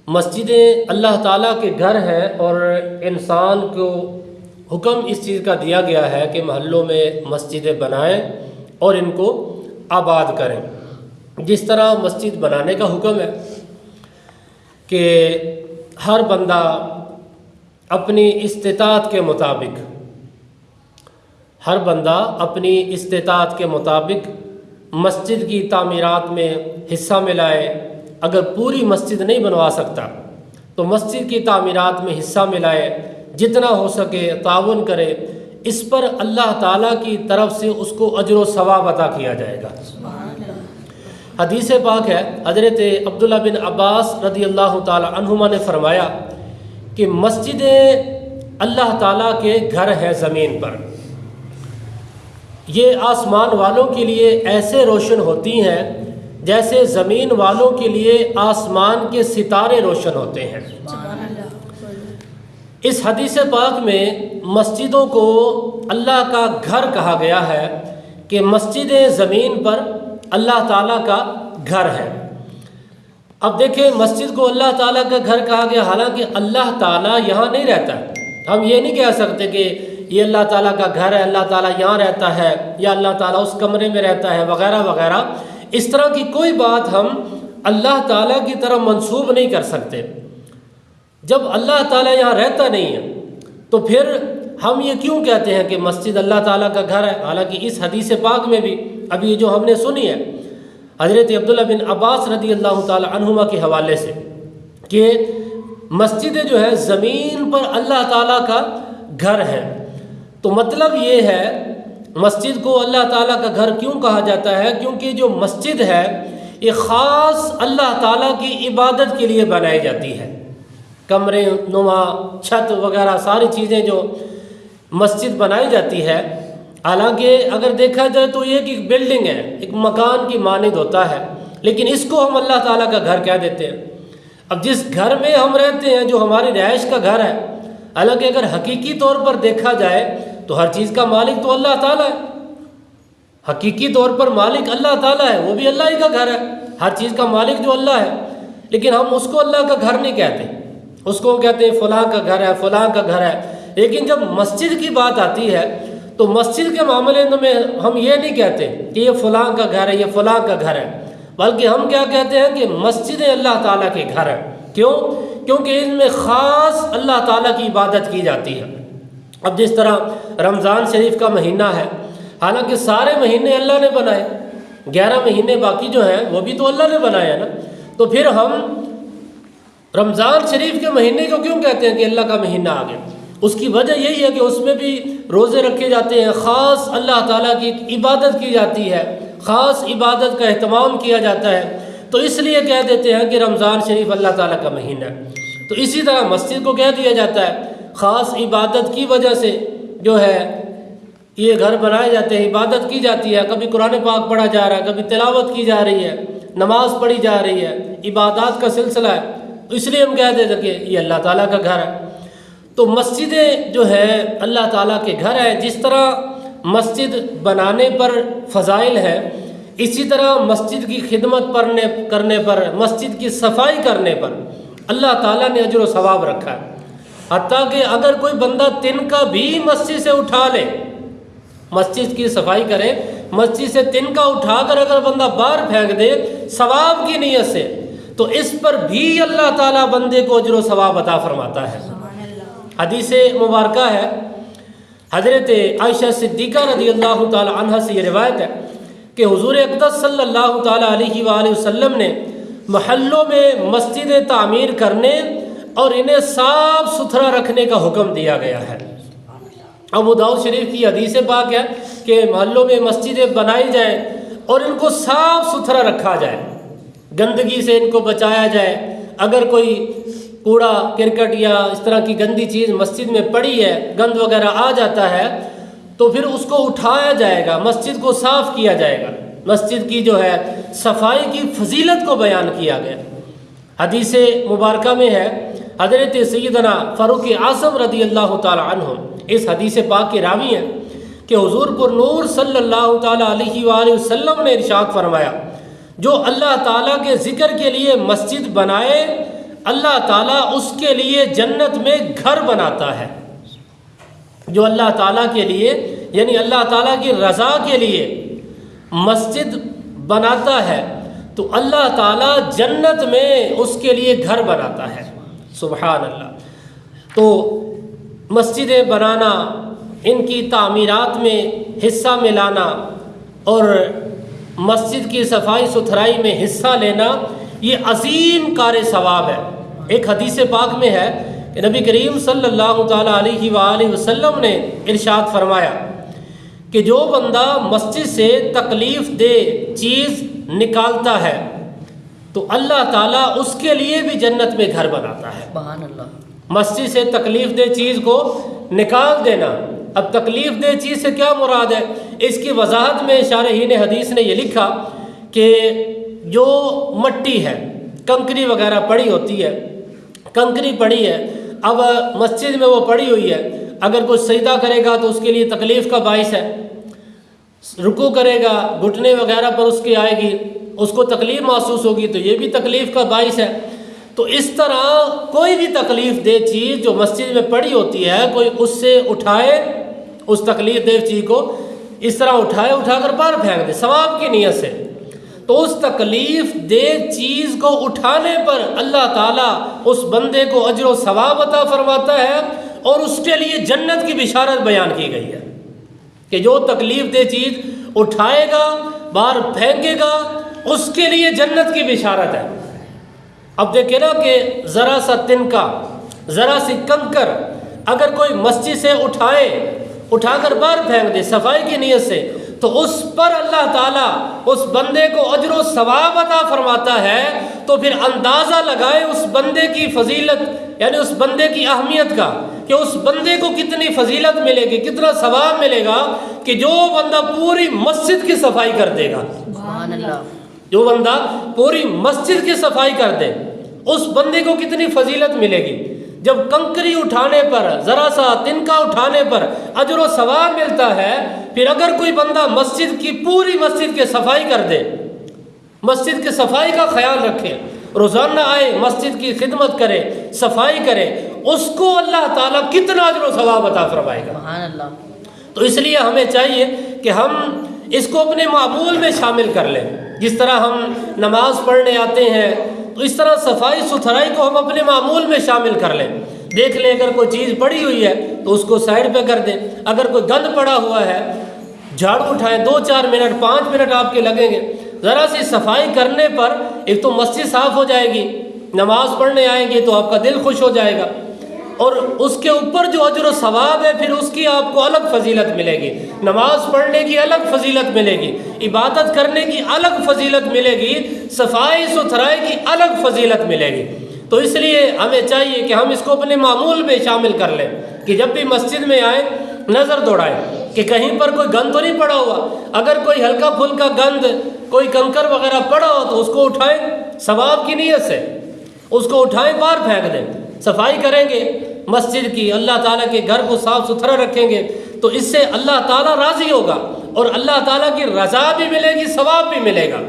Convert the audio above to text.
مسجدیں اللہ تعالیٰ کے گھر ہیں اور انسان کو حکم اس چیز کا دیا گیا ہے کہ محلوں میں مسجدیں بنائیں اور ان کو آباد کریں۔ جس طرح مسجد بنانے کا حکم ہے کہ ہر بندہ اپنی استطاعت کے مطابق کے مطابق مسجد کی تعمیرات میں حصہ ملائے۔ اگر پوری مسجد نہیں بنوا سکتا تو مسجد کی تعمیرات میں حصہ ملائے، جتنا ہو سکے تعاون کرے، اس پر اللہ تعالیٰ کی طرف سے اس کو اجر و ثواب عطا کیا جائے گا۔ حدیث پاک ہے، حضرت عبداللہ بن عباس رضی اللہ تعالی عنہما نے فرمایا کہ مسجدیں اللہ تعالیٰ کے گھر ہیں زمین پر، یہ آسمان والوں کے لیے ایسے روشن ہوتی ہیں جیسے زمین والوں کے لیے آسمان کے ستارے روشن ہوتے ہیں۔ اس حدیث پاک میں مسجدوں کو اللہ کا گھر کہا گیا ہے کہ مسجدیں زمین پر اللہ تعالیٰ کا گھر ہے۔ اب دیکھیں، مسجد کو اللہ تعالیٰ کا گھر کہا گیا، حالانکہ اللہ تعالیٰ یہاں نہیں رہتا ہے۔ ہم یہ نہیں کہہ سکتے کہ یہ اللہ تعالیٰ کا گھر ہے، اللہ تعالیٰ یہاں رہتا ہے یا اللہ تعالیٰ اس کمرے میں رہتا ہے وغیرہ وغیرہ۔ اس طرح کی کوئی بات ہم اللہ تعالیٰ کی طرف منسوب نہیں کر سکتے۔ جب اللہ تعالیٰ یہاں رہتا نہیں ہے تو پھر ہم یہ کیوں کہتے ہیں کہ مسجد اللہ تعالیٰ کا گھر ہے؟ حالانکہ اس حدیث پاک میں بھی ابھی یہ جو ہم نے سنی ہے حضرت عبداللہ بن عباس رضی اللہ تعالی عنہما کے حوالے سے کہ مسجدیں جو ہے زمین پر اللہ تعالیٰ کا گھر ہے، تو مطلب یہ ہے مسجد کو اللہ تعالیٰ کا گھر کیوں کہا جاتا ہے؟ کیونکہ جو مسجد ہے یہ خاص اللہ تعالیٰ کی عبادت کے لیے بنائی جاتی ہے۔ کمرے نما، چھت وغیرہ ساری چیزیں جو مسجد بنائی جاتی ہے، حالانکہ اگر دیکھا جائے تو یہ ایک بلڈنگ ہے، ایک مکان کی مانند ہوتا ہے، لیکن اس کو ہم اللہ تعالیٰ کا گھر کہہ دیتے ہیں۔ اب جس گھر میں ہم رہتے ہیں جو ہماری رہائش کا گھر ہے، حالانکہ اگر حقیقی طور پر دیکھا جائے تو ہر چیز کا مالک تو اللہ تعالیٰ ہے، حقیقی طور پر مالک اللہ تعالیٰ ہے، وہ بھی اللہ ہی کا گھر ہے، ہر چیز کا مالک جو اللہ ہے، لیکن ہم اس کو اللہ کا گھر نہیں کہتے، اس کو کہتے ہیں فلاں کا گھر ہے، فلاں کا گھر ہے۔ لیکن جب مسجد کی بات آتی ہے تو مسجد کے معاملے میں ہم یہ نہیں کہتے کہ یہ فلاں کا گھر ہے، یہ فلاں کا گھر ہے، بلکہ ہم کیا کہتے ہیں کہ مسجدیں اللہ تعالیٰ کے گھر ہیں۔ کیوں؟ کیونکہ ان میں خاص اللہ تعالیٰ کی عبادت کی جاتی ہے۔ اب جس طرح رمضان شریف کا مہینہ ہے، حالانکہ سارے مہینے اللہ نے بنائے، 11 مہینے باقی جو ہیں وہ بھی تو اللہ نے بنائے ہیں نا، تو پھر ہم رمضان شریف کے مہینے کو کیوں کہتے ہیں کہ اللہ کا مہینہ آ گیا؟ اس کی وجہ یہی ہے کہ اس میں بھی روزے رکھے جاتے ہیں، خاص اللہ تعالیٰ کی عبادت کی جاتی ہے، خاص عبادت کا اہتمام کیا جاتا ہے، تو اس لیے کہہ دیتے ہیں کہ رمضان شریف اللہ تعالیٰ کا مہینہ ہے۔ تو اسی طرح مسجد کو کہہ دیا جاتا ہے، خاص عبادت کی وجہ سے جو ہے یہ گھر بنائے جاتے ہیں، عبادت کی جاتی ہے، کبھی قرآن پاک پڑھا جا رہا ہے، کبھی تلاوت کی جا رہی ہے، نماز پڑھی جا رہی ہے، عبادات کا سلسلہ ہے، تو اس لیے ہم کہہ دیتے ہیں کہ یہ اللہ تعالیٰ کا گھر ہے۔ تو مسجدیں جو ہیں اللہ تعالیٰ کے گھر ہیں۔ جس طرح مسجد بنانے پر فضائل ہے، اسی طرح مسجد کی خدمت کرنے پر، مسجد کی صفائی کرنے پر اللہ تعالیٰ نے اجر و ثواب رکھا ہے۔ حتیٰ کہ اگر کوئی بندہ تنکا بھی مسجد سے اٹھا لے، مسجد کی صفائی کرے، مسجد سے تنکا اٹھا کر اگر بندہ باہر پھینک دے ثواب کی نیت سے، تو اس پر بھی اللہ تعالیٰ بندے کو اجر و ثواب عطا فرماتا ہے۔ حدیث مبارکہ ہے، حضرت عائشہ صدیقہ رضی اللہ تعالی عنہ سے یہ روایت ہے کہ حضور اقدس صلی اللہ تعالی علیہ وآلہ وسلم نے محلوں میں مسجدیں تعمیر کرنے اور انہیں صاف ستھرا رکھنے کا حکم دیا گیا ہے۔ ابو داؤد شریف کی حدیث پاک ہے کہ محلوں میں مسجدیں بنائی جائیں اور ان کو صاف ستھرا رکھا جائے، گندگی سے ان کو بچایا جائے۔ اگر کوئی کوڑا کرکٹ یا اس طرح کی گندی چیز مسجد میں پڑی ہے، گند وغیرہ آ جاتا ہے، تو پھر اس کو اٹھایا جائے گا، مسجد کو صاف کیا جائے گا۔ مسجد کی جو ہے صفائی کی فضیلت کو بیان کیا گیا۔ حدیث مبارکہ میں ہے، حضرت سیدنا فاروق اعظم رضی اللہ تعالی عنہ اس حدیث پاک کے راوی ہیں کہ حضور پر نور صلی اللہ تعالی علیہ وآلہ وسلم نے ارشاد فرمایا، جو اللہ تعالیٰ کے ذکر کے لیے مسجد بنائے اللہ تعالیٰ اس کے لیے جنت میں گھر بناتا ہے۔ جو اللہ تعالیٰ کے لیے یعنی اللہ تعالیٰ کی رضا کے لیے مسجد بناتا ہے تو اللہ تعالیٰ جنت میں اس کے لیے گھر بناتا ہے۔ سبحان اللہ۔ تو مسجدیں بنانا، ان کی تعمیرات میں حصہ ملانا اور مسجد کی صفائی ستھرائی میں حصہ لینا یہ عظیم کار ثواب ہے۔ ایک حدیث پاک میں ہے کہ نبی کریم صلی اللہ تعالیٰ علیہ وآلہ وسلم نے ارشاد فرمایا کہ جو بندہ مسجد سے تکلیف دہ چیز نکالتا ہے تو اللہ تعالیٰ اس کے لیے بھی جنت میں گھر بناتا ہے۔ سبحان اللہ۔ مسجد سے تکلیف دہ چیز کو نکال دینا۔ اب تکلیف دہ چیز سے کیا مراد ہے؟ اس کی وضاحت میں شارحین حدیث نے یہ لکھا کہ جو مٹی ہے، کنکری وغیرہ پڑی ہوتی ہے، کنکری پڑی ہے، اب مسجد میں وہ پڑی ہوئی ہے، اگر کوئی سجدہ کرے گا تو اس کے لیے تکلیف کا باعث ہے، رکوع کرے گا گھٹنے وغیرہ پر اس کی آئے گی، اس کو تکلیف محسوس ہوگی تو یہ بھی تکلیف کا باعث ہے۔ تو اس طرح کوئی بھی تکلیف دہ چیز جو مسجد میں پڑی ہوتی ہے، کوئی اس سے اٹھائے، اس تکلیف دہ چیز کو اس طرح اٹھا کر باہر پھینک دے ثواب کی نیت سے، تو اس تکلیف دہ چیز کو اٹھانے پر اللہ تعالیٰ اس بندے کو اجر و ثواب عطا فرماتا ہے، اور اس کے لیے جنت کی بشارت بیان کی گئی ہے کہ جو تکلیف دہ چیز اٹھائے گا، باہر پھینکے گا، اس کے لیے جنت کی بشارت ہے۔ اب دیکھیں نا کہ ذرا سا تنکا، ذرا سی کنکر اگر کوئی مسجد سے اٹھا کر باہر پھینک دے صفائی کی نیت سے، تو اس پر اللہ تعالیٰ اس بندے کو اجر و ثواب عطا فرماتا ہے۔ تو پھر اندازہ لگائے اس بندے کی فضیلت، یعنی اس بندے کی اہمیت کا، کہ اس بندے کو کتنی فضیلت ملے گی، کتنا ثواب ملے گا، کہ جو بندہ پوری مسجد کی صفائی کر دے گا۔ سبحان اللہ۔ جو بندہ پوری مسجد کی صفائی کر دے، اس بندے کو کتنی فضیلت ملے گی۔ جب کنکری اٹھانے پر، ذرا سا تنکا اٹھانے پر اجر و ثواب ملتا ہے، پھر اگر کوئی بندہ مسجد کی پوری مسجد کی صفائی کر دے، مسجد کی صفائی کا خیال رکھے، روزانہ آئے مسجد کی خدمت کرے، صفائی کرے، اس کو اللہ تعالیٰ کتنا اجر و ثواب عطا فرمائے گا۔ سبحان اللہ۔ تو اس لیے ہمیں چاہیے کہ ہم اس کو اپنے معمول میں شامل کر لیں۔ جس طرح ہم نماز پڑھنے آتے ہیں تو اس طرح صفائی ستھرائی کو ہم اپنے معمول میں شامل کر لیں۔ دیکھ لیں اگر کوئی چیز پڑی ہوئی ہے تو اس کو سائڈ پہ کر دیں، اگر کوئی گند پڑا ہوا ہے جھاڑو اٹھائیں، 2-4 منٹ 5 منٹ آپ کے لگیں گے، ذرا سی صفائی کرنے پر ایک تو مسجد صاف ہو جائے گی، نماز پڑھنے آئیں گے تو آپ کا دل خوش ہو جائے گا، اور اس کے اوپر جو اجر و ثواب ہے پھر اس کی آپ کو الگ فضیلت ملے گی، نماز پڑھنے کی الگ فضیلت ملے گی، عبادت کرنے کی الگ فضیلت ملے گی، صفائی ستھرائی کی الگ فضیلت ملے گی۔ تو اس لیے ہمیں چاہیے کہ ہم اس کو اپنے معمول میں شامل کر لیں کہ جب بھی مسجد میں آئیں نظر دوڑائیں کہ کہیں پر کوئی گند تو نہیں پڑا ہوا، اگر کوئی ہلکا پھلکا گند، کوئی کنکر وغیرہ پڑا ہو تو اس کو اٹھائیں، ثواب کی نیت سے اس کو اٹھائیں، باہر پھینک دیں۔ صفائی کریں گے مسجد کی، اللہ تعالیٰ کے گھر کو صاف ستھرا رکھیں گے تو اس سے اللہ تعالیٰ راضی ہوگا اور اللہ تعالیٰ کی رضا بھی ملے گی، ثواب بھی ملے گا۔